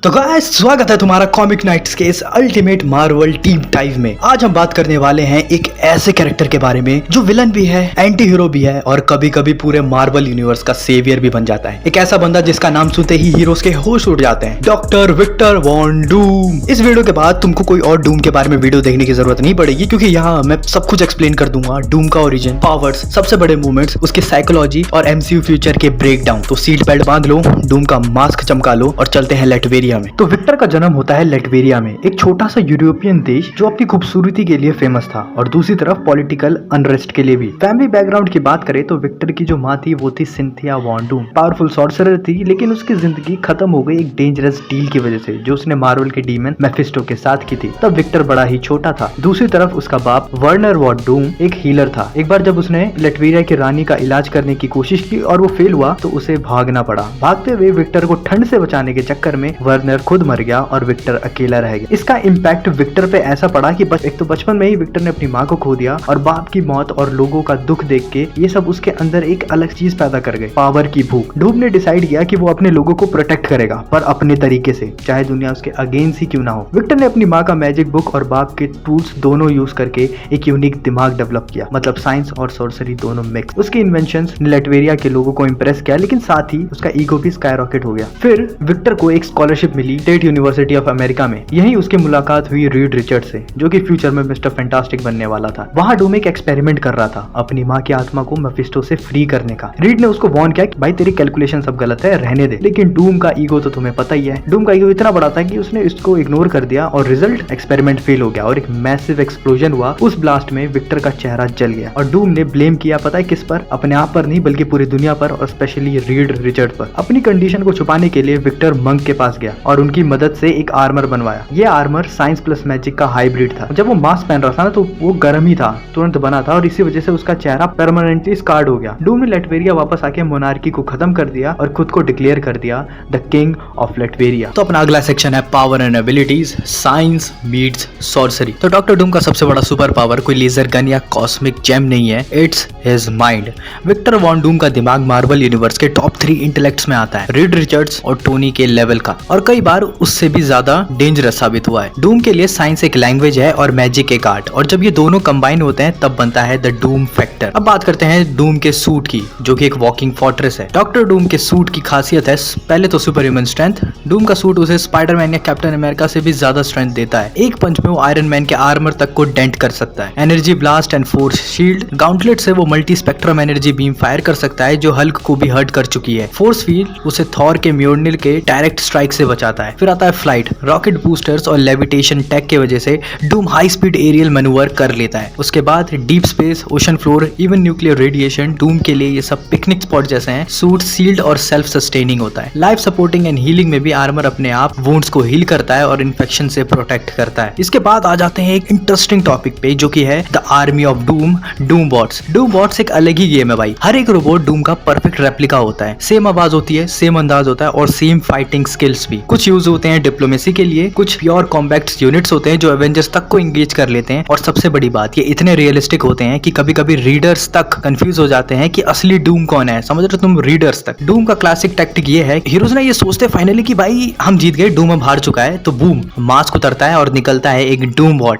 तो गाइस स्वागत है तुम्हारा कॉमिक नाइट्स के इस अल्टीमेट मार्वल डीप डाइव में। आज हम बात करने वाले हैं एक ऐसे कैरेक्टर के बारे में जो विलन भी है, एंटी हीरो भी है और कभी कभी पूरे मार्वल यूनिवर्स का सेवियर भी बन जाता है। एक ऐसा बंदा जिसका नाम सुनते ही हीरोज के होश उड़ जाते हैं, डॉक्टर विक्टर वॉन डूम। इस वीडियो के बाद तुमको कोई और डूम के बारे में वीडियो देखने की जरूरत नहीं पड़ेगी, क्योंकि यहाँ मैं सब कुछ एक्सप्लेन कर दूंगा। डूम का ओरिजिन, पावर्स, सबसे बड़े मूवमेंट्स, उसकी साइकोलॉजी और एमसीयू फ्यूचर के ब्रेक डाउन। तो सीट बेल्ट बांध लो, डूम का मास्क चमका लो और चलते हैं लेटवेरिया में। तो विक्टर का जन्म होता है लेटवेरिया में, एक छोटा सा यूरोपियन देश जो अपनी खूबसूरती के लिए फेमस था और दूसरी तरफ पॉलिटिकल अनरेस्ट के लिए भी। फैमिली बैकग्राउंड की बात करें तो विक्टर की जो माँ थी वो थी Cynthia Von Doom. Powerful sorcerer थी, लेकिन उसकी जिंदगी खत्म हो गई एक डेंजरस डील की वजह से जो उसने मार्वल के डीमन मेफिस्टो के साथ की थी। तब विक्टर बड़ा ही छोटा था। दूसरी तरफ उसका बाप वर्नर वॉन डूम एक हीलर था। एक बार जब उसने लेटवेरिया की रानी का इलाज करने की कोशिश की और वो फेल हुआ तो उसे भागना पड़ा। भागते हुए विक्टर को ठंड से बचाने के चक्कर में वर्नर खुद मर गया और विक्टर अकेला रह गया। इसका इम्पैक्ट विक्टर पे ऐसा पड़ा कि एक तो बचपन में ही विक्टर ने अपनी माँ को खो दिया और बाप की मौत और लोगों का दुख देख के ये सब उसके अंदर एक अलग चीज पैदा कर गए, पावर की भूख। डूम ने डिसाइड किया कि वो अपने लोगों को प्रोटेक्ट करेगा, पर अपने तरीके से, चाहे दुनिया उसके अगेंस्ट ही क्यों ना हो। विक्टर ने अपनी माँ का मैजिक बुक और बाप के टूल्स दोनों यूज करके एक यूनिक दिमाग डेवलप किया, मतलब साइंस और सॉर्सरी दोनों मिक्स। उसके इन्वेंशंस ने लेटवेरिया के लोगों को इम्प्रेस किया, लेकिन साथ ही उसका ईगो भी स्काईरॉकेट हो गया। फिर विक्टर को एक स्कॉलरशिप मिली स्टेट यूनिवर्सिटी ऑफ अमेरिका में। यहीं उसकी मुलाकात हुई रीड रिचर्ड से, जो कि फ्यूचर में मिस्टर फैंटास्टिक बनने वाला था। वहां डूम एक एक्सपेरिमेंट कर रहा था अपनी माँ की आत्मा को मेफिस्टो से फ्री करने का। रीड ने उसको वार्न किया कि भाई तेरी कैलकुलेशन सब गलत है, रहने दे। लेकिन डूम का ईगो तो तुम्हें पता ही है। डूम का ईगो इतना बड़ा था कि उसने इसको इग्नोर कर दिया और रिजल्ट एक्सपेरिमेंट फेल हो गया और एक मैसिव एक्सप्लोजन हुआ। उस ब्लास्ट में विक्टर का चेहरा जल गया और डूम ने ब्लेम किया पता है किस पर? अपने आप पर नहीं, बल्कि पूरी दुनिया पर और स्पेशली रीड रिचर्ड पर। अपनी कंडीशन को छुपाने के लिए विक्टर मंक के पास गया और उनकी मदद से एक आर्मर बनवाया। ये आर्मर साइंस प्लस मैजिक का हाइब्रिड था। जब वो मास्क पहन रहा था ना तो वो गर्म ही था, तुरंत बना था और इसी वजह से उसका चेहरा परमानेंटली स्कार्ड हो गया। डूम ने लेटवेरिया वापस आके मोनार्की को खत्म कर दिया और खुद को डिक्लेयर कर दिया द किंग ऑफ लेटवेरिया। तो अपना अगला सेक्शन है power and abilities, science meets sorcery. तो डॉक्टर डूम का सबसे बड़ा सुपर पावर कोई लेजर गन या कॉस्मिक जेम नहीं है, it's his mind. Victor Von Doom का दिमाग मार्वल यूनिवर्स के टॉप 3 इंटेलेक्ट्स में आता है, रीड रिचर्ड्स और टोनी के लेवल का, और कई बार उससे भी ज्यादा डेंजरस साबित हुआ है। डूम के लिए साइंस एक लैंग्वेज है और मैजिक एक आर्ट, और जब ये दोनों कंबाइन होते हैं तब बनता है द डूम फैक्टर। अब बात करते हैं डूम के सूट की, जो कि एक वॉकिंग फोर्ट्रेस है। डॉक्टर डूम के सूट की खासियत है पहले तो सुपर ह्यूमन स्ट्रेंथ। डूम का सूट उसे स्पाइडरमैन या कैप्टन अमेरिका से भी ज्यादा स्ट्रेंथ देता है। एक पंच में वो आयरन मैन के आर्मर तक को डेंट कर सकता है। Energy blast and force shield, gauntlet से वो multi spectrum energy beam fire कर सकता है जो हल्क को भी हर्ट कर चुकी है। फोर्स फील्ड उसे थॉर के म्योल्निर के डायरेक्ट स्ट्राइक से बचाता है। फिर आता है फ्लाइट, रॉकेट बूस्टर्स और लेविटेशन टेक के वजह से Doom high speed aerial manoeuvre कर लेता है। उसके बाद deep space, ocean floor, even nuclear radiation, Doom के लिए ये सब पिकनिक स्पॉट जैसे हैं। सूट सील्ड और सेल्फ सस्टेनिंग होता है। लाइफ सपोर्टिंग एंड हीलिंग में भी आर्मर अपने आप वुंड्स को हील करता है और इन्फेक्शन से प्रोटेक्ट करता है। इसके बाद आ जाते हैं एक इंटरेस्टिंग टॉपिक पे, जो कि है the army of doom, Doom bots. Doom bots एक अलग ही गेम है भाई। हर एक रोबोट डूम का परफेक्ट रेप्लिका होता है। सेम आवाज होती है, सेम अंदाज होता है और सेम फाइटिंग स्किल्स भी। कुछ यूज होते हैं डिप्लोमेसी के लिए, कुछ प्योर कॉम्बैक्ट यूनिट्स होते हैं जो एवेंजर्स तक को एंगेज कर लेते हैं, और सबसे बड़ी बात ये इतने रियलिस्टिक होते हैं कि कभी कभी रीडर्स तक कंफ्यूज हो जाते हैं कि असली डूम कौन है। समझ रहे हो तुम? रीडर्स तक। डूम का क्लासिक टैक्टिक ये है, हीरोज ने ये सोचते फाइनली कि भाई हम जीत गए, डूम अब हार चुका है, तो बूम मास्क उतरता है और निकलता है एक डूम बॉट।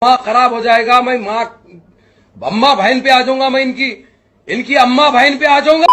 माँ खराब हो जाएगा, मैं माँ अम्मा बहन पे आ जाऊंगा, मैं इनकी अम्मा बहन पे आ जाऊंगा।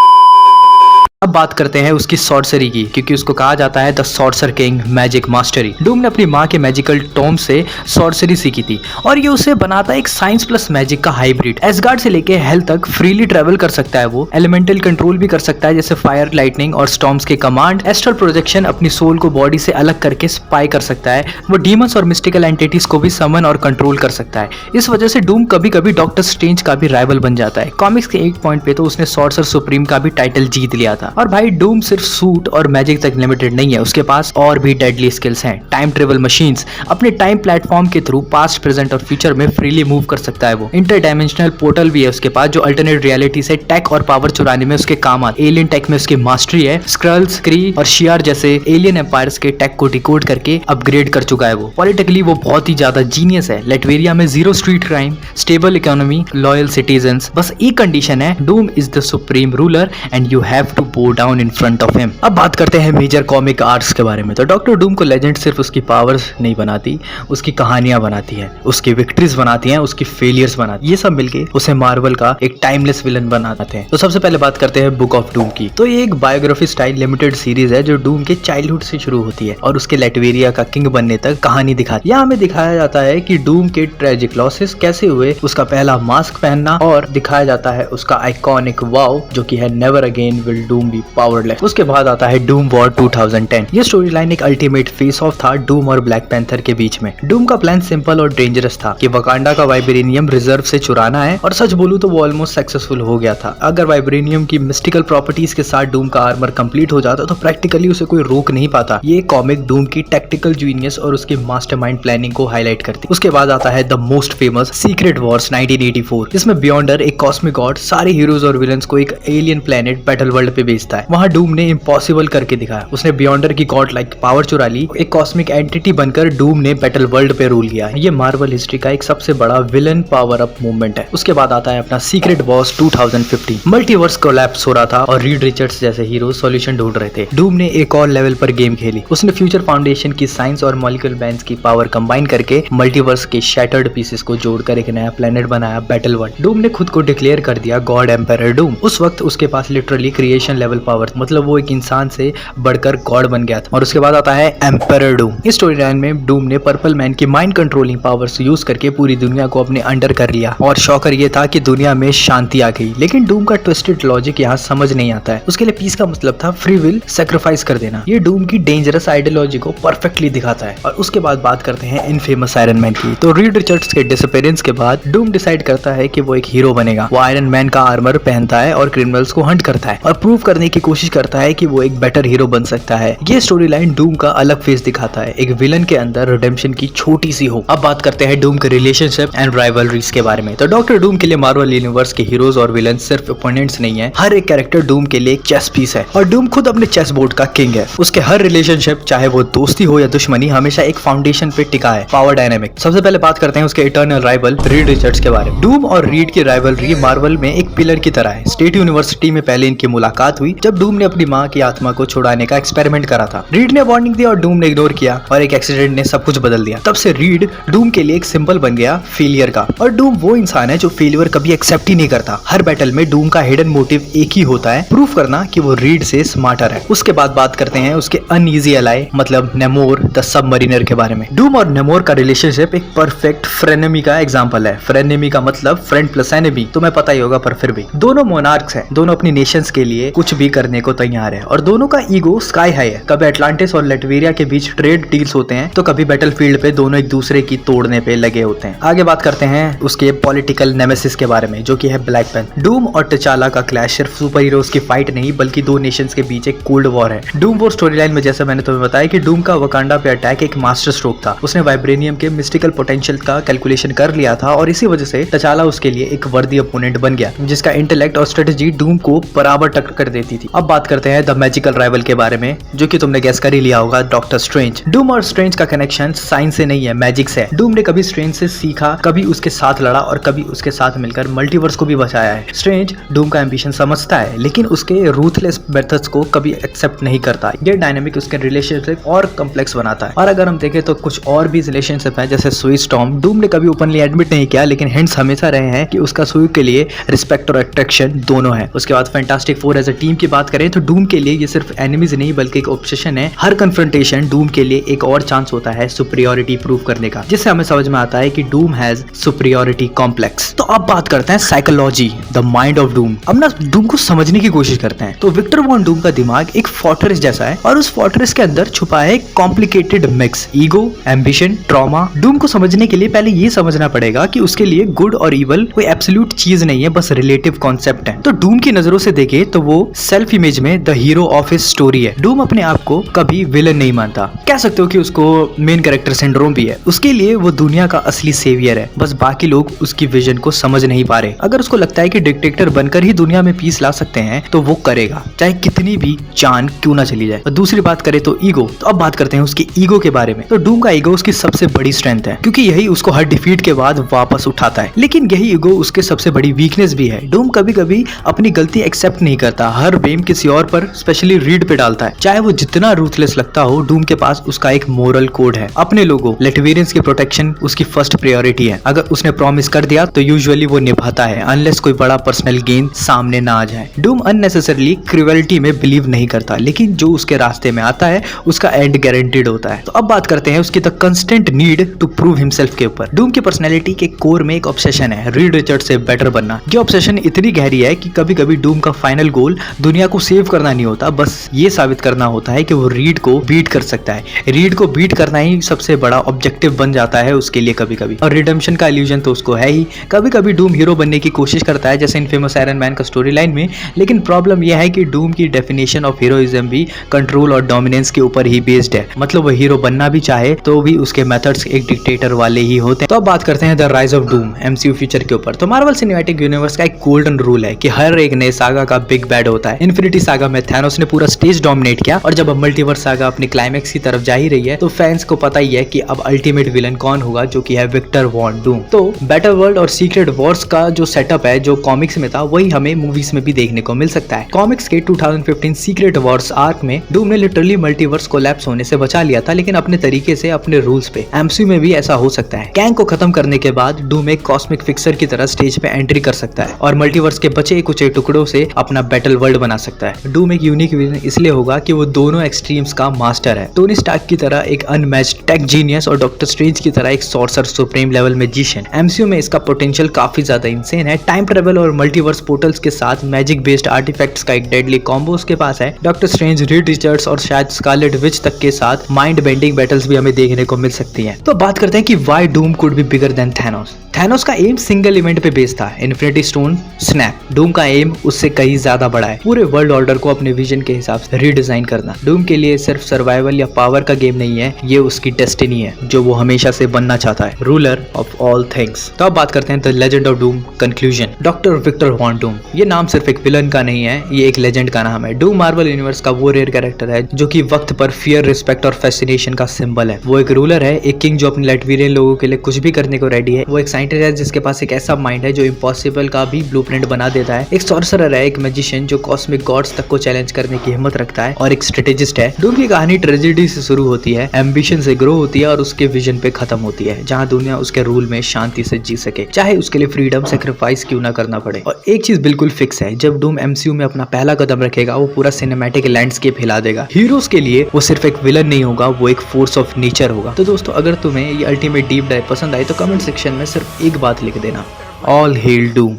अब बात करते हैं उसकी सॉर्सरी की, क्योंकि उसको कहा जाता है the sorcerer king, magic mastery. Doom ने अपनी माँ के मैजिकल टॉम से सॉर्सरी सीखी थी और ये उसे बनाता है एक साइंस प्लस मैजिक का हाइब्रिड। एसगार्ड से लेके हेल तक फ्रीली ट्रेवल कर सकता है वो। एलिमेंटल कंट्रोल भी कर सकता है, जैसे फायर, लाइटनिंग और स्टॉर्म्स के कमांड। एस्ट्रल प्रोजेक्शन, अपनी सोल को बॉडी से अलग करके स्पाई कर सकता है। वो डीमंस और मिस्टिकल एंटिटीज को भी समन और कंट्रोल कर सकता है। इस वजह से डूम कभी कभी डॉक्टर स्ट्रेंज का भी राइवल बन जाता है। कॉमिक्स के एक पॉइंट पे तो उसने सॉर्सर सुप्रीम का भी टाइटल जीत लिया था। और भाई डूम सिर्फ सूट और मैजिक तक लिमिटेड नहीं है, उसके पास और भी डेडली स्किल्स हैं। टाइम ट्रेवल मशीन्स, अपने टाइम प्लेटफॉर्म के थ्रू पास्ट, प्रेजेंट और फ्यूचर में फ्रीली मूव कर सकता है वो। इंटर डायमेंशनल पोर्टल भी है उसके पास, जो अल्टरनेट रियलिटी से टेक और पावर चुराने में उसके काम आते। एलियन टेक में उसकी मास्टरी है। स्क्रल्स, क्री और शियार जैसे एलियन एम्पायर्स के टेक को डिकोड करके अपग्रेड कर चुका है वो। पॉलिटिकली वो बहुत ही ज्यादा जीनियस है। लेटवेरिया में 0 street crime, stable economy, loyal citizens. बस एक कंडीशन है, Doom is the supreme ruler and you have to bow down in front of him. अब बात करते हैं मेजर कॉमिक आर्ट्स के बारे में। तो डॉक्टर डूम को लेजेंड सिर्फ उसकी पावर्स नहीं बनाती, उसकी कहानियां बनाती है, उसकी विक्ट्रीज बनाती हैं, उसकी फेलियर्स बनाती है। ये सब मिलके उसे मार्वल का एक टाइमलेस विलन बनाते हैं। तो सबसे पहले बात करते हैं बुक ऑफ डूम की। तो ये एक बायोग्राफी स्टाइल लिमिटेड सीरीज है जो डूम के चाइल्डहुड से शुरू होती है और उसके लेटवेरिया का किंग बनने तक कहानी दिखाती है। यहाँ हमें दिखाया जाता है कि डूम के ट्रेजिक लॉसेस कैसे हुए, उसका पहला मास्क पहनना, और दिखाया जाता है उसका आइकॉनिक वाव जो कि है never again will Doom be powerless. उसके बाद आता है डूम वॉर 2010। ये स्टोरी लाइन एक अल्टीमेट फेस ऑफ था डूम और ब्लैक पैंथर के बीच में। डूम का प्लान सिंपल और डेंजरस था कि वकांडा का वाइब्रेनियम रिजर्व से चुराना है, और सच बोलूं तो वो ऑलमोस्ट सक्सेसफुल हो गया था। अगर वाइब्रेनियम की मिस्टिकल प्रॉपर्टीज के साथ डूम का आर्मर कंप्लीट हो जाता तो प्रैक्टिकली उसे कोई रोक नहीं पाता। ये कॉमिक डूम की टेक्टिकल जीनियस और उसकी मास्टरमाइंड प्लानिंग को हाईलाइट करती। उसके बाद आता है the most famous secret Wars 1984। इसमें बियॉन्डर एक कॉस्मिक गॉड सारे हीरोज और विलन्स को एक एलियन प्लेनेट बैटल वर्ल्ड पे भेजता है। वहां डूम ने इम्पॉसिबल करके दिखाया। उसने बियॉन्डर की गॉड लाइक पावर चुरा ली। एक कॉस्मिक एंटिटी बनकर डूम ने बैटल वर्ल्ड पे रूल किया। ये मार्वल हिस्ट्री का एक सबसे बड़ा विलन पावर अप मूवमेंट है। उसके बाद आता है अपना सीक्रेट वॉर्स 2015। मल्टीवर्स कोलैप्स हो रहा था और रीड रिचर्ड्स जैसे हीरो सॉल्यूशन ढूंढ रहे थे। डूम ने एक और लेवल पर गेम खेली। उसने फ्यूचर फाउंडेशन की साइंस और मॉलिक्यूल बैंड्स की पावर कंबाइन करके मल्टीवर्स के शैटर्ड पीसेस को जोड़कर एक नया प्लेनेट बनाया बैटल वर्ल्ड। डूम ने खुद को डिक्लेयर कर दिया गॉड एम्पायर डूम। उस वक्त उसके पास लिटरली क्रिएशन लेवल पावर, मतलब वो एक इंसान से बढ़कर गॉड बन गया था। और उसके बाद आता है एम्पायर डूम। इस स्टोरी लाइन में डूम ने पर्पल मैन की माइंड कंट्रोलिंग पावर्स यूज करके पूरी दुनिया को अपने अंडर कर लिया, और शॉकर ये था कि दुनिया में शांति आ गई। लेकिन डूम का ट्विस्टेड लॉजिक यहाँ समझ नहीं आता है। उसके लिए पीस का मतलब था फ्री विल सैक्रिफाइस कर देना। ये डूम की डेंजरस आइडियोलॉजी को परफेक्टली दिखाता है। और उसके बाद बात करते हैं इनफेमस आयरन मैन की। तो रीड रिचर्ड्स के डिसअपीयरेंस के बाद डूम डिसाइड करता है कि वो एक हीरो बनेगा। वो आयरन मैन का आर्मर पहनता है और क्रिमिनल्स को हंट करता है और प्रूव करने की कोशिश करता है कि वो एक बेटर हीरो बन सकता है। ये स्टोरी लाइन डूम का अलग फेस दिखाता है, एक विलन के अंदर रिडेम्पशन की छोटी सी हो। अब बात करते हैं डूम के रिलेशनशिप एंड राइवलरीज के बारे में। तो डॉक्टर डूम के लिए मार्वल यूनिवर्स के हीरोज और विलन सिर्फ ओपोनेंट्स नहीं है, हर एक कैरेक्टर डूम के लिए एक चेस पीस है और डूम खुद अपने चेस बोर्ड का किंग है। उसके हर रिलेशनशिप, चाहे वो दोस्ती हो या दुश्मनी, हमेशा एक फाउंडेशन पे टिका है, पावर डायनामिक। सबसे पहले बात करते हैं उसके इटर्नल राइवल रीड रिचर्ड्स के बारे में। डूम और रीड की राइवलरी मार्वल में एक पिलर की तरह है। स्टेट यूनिवर्सिटी में पहले इनकी मुलाकात हुई जब डूम ने अपनी माँ की आत्मा को छुड़ाने का एक्सपेरिमेंट करा था। रीड ने वार्निंग दी और डूम ने इग्नोर किया और एक एक्सीडेंट ने सब कुछ बदल दिया। तब से रीड डूम के लिए एक सिंबल बन गया फेलियर का। और डूम वो इंसान है जो फेलियर कभी एक्सेप्ट ही नहीं करता। हर बैटल में डूम का हिडन मोटिव एक ही होता है, प्रूफ करना कि वो रीड से स्मार्टर है। उसके बाद बात करते हैं उसके अनईजी अलाई मतलब नेमोर द सबमरीनर के बारे में। डूम और नेमोर का रिलेशनशिप एक परफेक्ट फ्रेनेमी का एग्जांपल है। फ्रेनेमी का मतलब फ्रेंड प्लस एनिमी, तुम्हें पता ही होगा, पर फिर भी दोनों मोनार्क्स हैं। दोनों अपनी नेशंस के लिए कुछ भी करने को तैयार है और दोनों का ईगो स्काई हाई है। कभी अटलांटिस और लेटवेरिया के बीच ट्रेड डील्स होते हैं तो कभी बैटलफील्ड पे दोनों एक दूसरे की तोड़ने पे लगे होते हैं। आगे बात करते हैं उसके पॉलिटिकल नेमेसिस के बारे में जो कि है ब्लैक पैंथर। डूम और टचाला का क्लैश सिर्फ सुपर हीरोज की फाइट नहीं बल्कि दो नेशंस के बीच एक कोल्ड वॉर है। डूम वॉर स्टोरी लाइन में जैसे मैंने तुम्हें बताया कि डूम का वकांडा पे अटैक एक मास्टर स्ट्रोक था। उसने वाइब्रेनियम के मिस्टिकल पोटेंशियल का कैलकुलेशन कर लिया था और इसी वजह से टचाला उसके लिए एक वर्दी अपोनेंट बन गया जिसका इंटेलेक्ट और स्ट्रेटेजी डूम को बराबर टक्कर कर देती थी। अब बात करते हैं द मैजिकल राइवल के बारे में जो कि तुमने गेस कर ही लिया होगा, डॉक्टर स्ट्रेंज। डूम और स्ट्रेंज का कनेक्शन साइंस से नहीं है, मैजिक से है। डूम ने कभी स्ट्रेंज से सीखा, कभी उसके साथ लड़ा और कभी उसके साथ मिलकर मल्टीवर्स को भी बचाया है। स्ट्रेंज डूम का एम्बिशन समझता है लेकिन उसके रूथलेस मेथड्स को कभी एक्सेप्ट नहीं करता। ये डायनामिक उसके रिलेशनशिप और कॉम्प्लेक्स बनाता है। और अगर हम देखें तो कुछ और भी रिलेशनशिप है जैसे सुई स्टॉर्म। डूम ने कभी ओपनली एडमिट नहीं किया लेकिन हिंट्स हमेशा रहे हैं कि उसका सुई के लिए रिस्पेक्ट और अट्रैक्शन दोनों है। उसके बाद Fantastic Four as a team की बात करें तो डूम के लिए ये सिर्फ एनिमीज नहीं बल्कि एक ऑब्सेशन है। हर कन्फ्रंटेशन डूम के लिए एक और चांस होता है सुपीरियरिटी प्रूव करने का, जिससे हमें समझ में आता है कि डूम हैज सुपीरियरिटी कॉम्प्लेक्स। तो अब बात करते हैं psychology, the mind of doom. अब ना डूम को समझने की कोशिश करते हैं। तो विक्टर वॉन डूम का दिमाग एक फोर्ट्रेस जैसा है और उस फोर्ट्रेस के अंदर छुपा है complicated mix ego, ambition, trauma. Doom को समझने के लिए पहले ये समझना पड़ेगा कि उसके लिए गुड और इवल कोई एब्सोल्यूट चीज नहीं है, बस रिलेटिव कॉन्सेप्ट है। तो डूम की नजरों से देखे तो वो सेल्फ इमेज में the hero of his story है। डूम अपने आप को कभी विलन नहीं मानता, कह सकते हो कि उसको मेन कैरेक्टर सिंड्रोम भी है। उसके लिए वो दुनिया का असली सेवियर है, बस बाकी लोग उसकी विजन को समझ नहीं पा रहे। अगर उसको लगता है कि डिक्टेटर बनकर ही दुनिया में पीस ला सकते हैं तो वो करेगा, चाहे कितनी भी जान क्यों ना चली जाए। और दूसरी बात करें तो ईगो। तो अब बात करते हैं उसकी ईगो के बारे में। तो डूम का ईगो उसकी सबसे बड़ी स्ट्रेंथ है क्योंकि यही उसको हर डिफीट के बाद वापस उठाता है। लेकिन यही ईगो उसके सबसे बड़ी वीकनेस भी है। डूम कभी कभी अपनी गलती एक्सेप्ट नहीं करता। हर हर ब्लेम किसी और पर, स्पेशली रीड पे डालता है। चाहे वो जितना रूथलेस लगता हो, डूम के पास उसका एक मोरल कोड है। अपने लोगों लेटवेरियंस की प्रोटेक्शन उसकी फर्स्ट प्रायोरिटी है। अगर उसने प्रॉमिस कर दिया तो यूजुअली वो निभाता है, अनलेस कोई बड़ा पर्सनल गेन सामने ना आ जाए। डूम अननेसेसरली क्रुएल्टी में बिलीव नहीं करता, लेकिन जो उसके रास्ते में आता है उसका एंड गारंटीड होता है। तो अब बात करते हैं उसकी the constant need to prove himself के ऊपर। डूम की पर्सनैलिटी के कोर में एक ऑब्सेशन है, रीड रिचर्ड से बेटर बनना। ये ऑब्सेशन इतनी गहरी है कि कभी कभी डूम का फाइनल गोल दुनिया को सेव करना नहीं होता, बस ये साबित करना होता है कि वो रीड को बीट कर सकता है। रीड को बीट करना ही सबसे बड़ा ऑब्जेक्टिव बन जाता है उसके लिए कभी कभी, और रिडेम्पशन का इल्यूजन तो उसको है ही। कभी कभी डूम हीरो बनने की कोशिश करता है, जैसे इनफेमस आयरन मैन का स्टोरी लाइन में, लेकिन प्रॉब्लम यह है कि डूम की डेफिनेशन ऑफ हीरोइज्म भी कंट्रोल और डोमिनेंस के ऊपर ही बेस्ड है। मतलब वो हीरो बनना भी चाहे तो भी उसके मेथड्स एक डिक्टेटर वाले ही होते हैं। तो अब बात करते हैं the rise of doom MCU future के ऊपर। तो मार्वल सिनेमैटिक यूनिवर्स का एक गोल्डन रूल है कि हर एक नए सागा का बिग बैड होता है। इन्फिनिटी सागा में थैनोस ने पूरा स्टेज डोमिनेट किया, और जब अब मल्टीवर्स सागा अपने क्लाइमैक्स की तरफ जा ही रही है तो फैंस को पता ही है कि अब अल्टीमेट विलन कौन होगा, जो कि है विक्टर वॉन डूम। तो बैटल वर्ल्ड और सीक्रेट वॉर्स का जो सेटअप है, जो कॉमिक्स में था, वही हमें मूवीज में भी देखने को मिल सकता है। कॉमिक्स के 2015 सीक्रेट वॉर्स आर्क में डूम ने लिटरली मल्टीवर्स कोलैप्स होने से बचा लिया था, लेकिन अपने तरीके से, अपने रूल्स पे। एमसीयू में भी ऐसा हो सकता है। कैंग को खत्म करने के बाद डूम एक कॉस्मिक फिक्सर की तरह स्टेज पे एंट्री कर सकता है और मल्टीवर्स के बचे कुछ टुकड़ों से अपना बैटल वर्ल्ड बना सकता है। डूम एक यूनिक विलन इसलिए होगा कि वो दोनों एक्सट्रीम्स का मास्टर है। टोनी स्टार्क की तरह एक अनमैच्ड टेक जीनियस और डॉक्टर स्ट्रेंज की तरह एक sorcerer supreme level magician. MCU में इसका पोटेंशियल काफी ज्यादा इंसेन है। टाइम ट्रेवल और मल्टीवर्स पोर्टल्स के साथ मैजिक बेस्ड आर्टिफैक्ट्स का एक डेडली कॉम्बो उसके पास है। डॉक्टर स्ट्रेंज, रीड रिचर्ड्स और शायद स्कारलेट विच तक के साथ माइंड बेंडिंग बैटल्स भी हमें देखने को मिल सकती हैं। तो बात करते हैं कि why Doom could be bigger than Thanos. Thanos का एम सिंगल इवेंट पे बेस्ड था, इन्फिनिटी स्टोन स्नैप। डूम का एम उससे कहीं ज्यादा बड़ा है, पूरे वर्ल्ड ऑर्डर को अपने विजन के हिसाब से रीडिजाइन करना। डूम के लिए सिर्फ सर्वाइवल या पावर का गेम नहीं है, ये उसकी डेस्टिनी है जो वो हमेशा से बनना चाहता है, रूलर ऑफ ऑल थिंग्स। तो अब बात करते हैं the legend of Doom conclusion. Doctor Victor Von Doom, ये नाम सिर्फ एक विलन का नहीं है, ये एक लेजेंड का नाम है। डूम मार्वल यूनिवर्स का वो रेयर कैरेक्टर है जो कि वक्त पर फियर, रिस्पेक्ट और फैसिनेशन का सिंबल है। वो एक रूलर है, एक किंग जो अपने लेटवेरियन लोगों के लिए कुछ भी करने को रेडी है। वो एक साइंटिस्ट है जिसके पास एक ऐसा माइंड है जो इम्पॉसिबल का भी ब्लूप्रिंट बना देता है। एक सॉर्सरर है, एक मैजिशियन जो कॉस्मिक गॉड्स तक को चैलेंज करने की हिम्मत रखता है, और एक स्ट्रेटेजिस्ट है। डूम की कहानी ट्रेजेडी से शुरू होती है, एम्बिशन से ग्रो होती है और उसके विजन पे खत्म होती है, जहां दुनिया उसके रूल में शांति से जी सके, चाहे उसके लिए फ्रीडम सेक्रीफाइस क्यों ना करना पड़े। और एक चीज बिल्कुल फिक्स है, जब डूम एमसीयू में अपना पहला कदम रखेगा वो पूरा सिनेमैटिक लैंडस्केप हिला देगा। हीरोज के लिए वो सिर्फ एक विलन नहीं होगा, वो एक फोर्स ऑफ नेचर होगा। तो दोस्तों, अगर तुम्हें ये अल्टीमेट डीप डाइव पसंद आई तो कमेंट सेक्शन में सिर्फ एक बात लिख देना, ऑल हेल डूम।